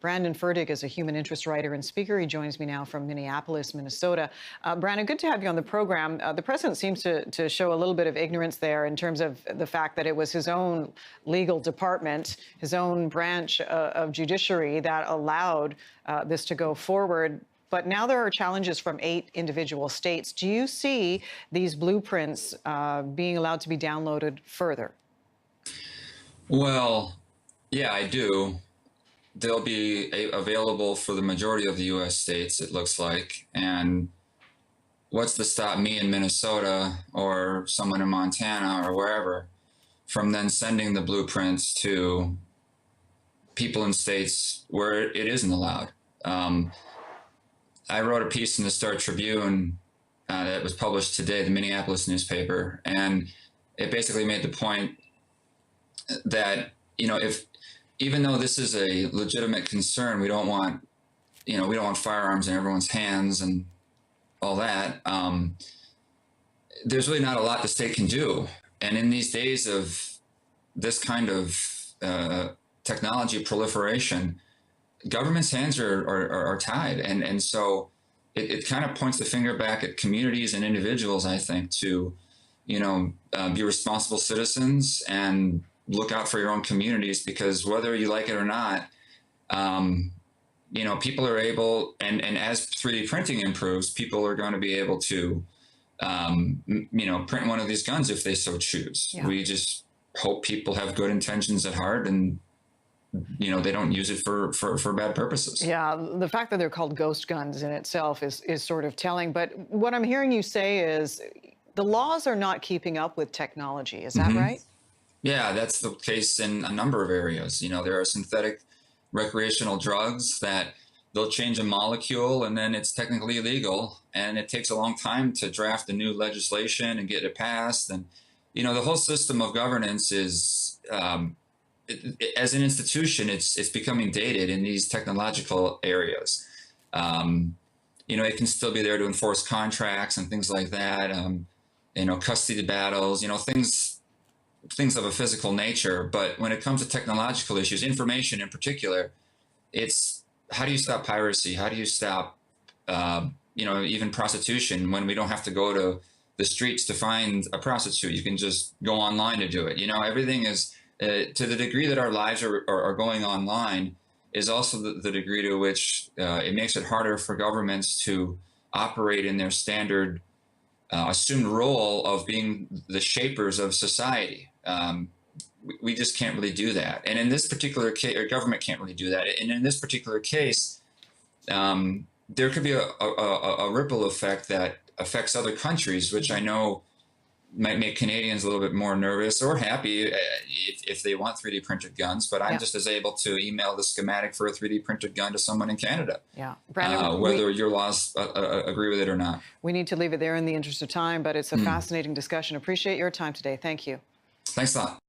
Brandon Ferdig is a human interest writer and speaker. He joins me now from Minneapolis, Minnesota. Brandon, good to have you on the program. The president seems to show a little bit of ignorance there in terms of the fact that it was his own legal department, his own branch of judiciary that allowed this to go forward. But now there are challenges from 8 individual states. Do you see these blueprints being allowed to be downloaded further? Well, yeah, I do. They'll be available for the majority of the U.S. states, it looks like. And what's to stop me in Minnesota or someone in Montana or wherever from then sending the blueprints to people in states where it isn't allowed? I wrote a piece in the Star Tribune that was published today, the Minneapolis newspaper, and it basically made the point that, if even though this is a legitimate concern, we don't want firearms in everyone's hands and all that. There's really not a lot the state can do. And in these days of this kind of technology proliferation, government's hands are tied. And so it kind of points the finger back at communities and individuals, I think, to, be responsible citizens and look out for your own communities, because whether you like it or not, people are able, and as 3D printing improves, people are going to be able to, print one of these guns if they so choose. Yeah. We just hope people have good intentions at heart and, they don't use it for bad purposes. Yeah, the fact that they're called ghost guns in itself is sort of telling. But what I'm hearing you say is the laws are not keeping up with technology. Is that right? Yeah, that's the case in a number of areas. There are synthetic recreational drugs that they'll change a molecule and then it's technically illegal. And it takes a long time to draft the new legislation and get it passed. And, the whole system of governance is, as an institution, it's becoming dated in these technological areas. It can still be there to enforce contracts and things like that. Custody battles, things of a physical nature. But when it comes to technological issues, information in particular, it's how do you stop piracy? How do you stop, even prostitution when we don't have to go to the streets to find a prostitute? You can just go online to do it. Everything is, to the degree that our lives are going online, is also the degree to which it makes it harder for governments to operate in their standard assumed role of being the shapers of society. We just can't really do that. And in this particular case, or government can't really do that. And in this particular case, there could be a ripple effect that affects other countries, which I know might make Canadians a little bit more nervous or happy if they want 3D printed guns. But I'm just as able to email the schematic for a 3D printed gun to someone in Canada. Yeah, Brandon, whether your laws agree with it or not. We need to leave it there in the interest of time, but it's a fascinating discussion. Appreciate your time today. Thank you. Thanks a lot.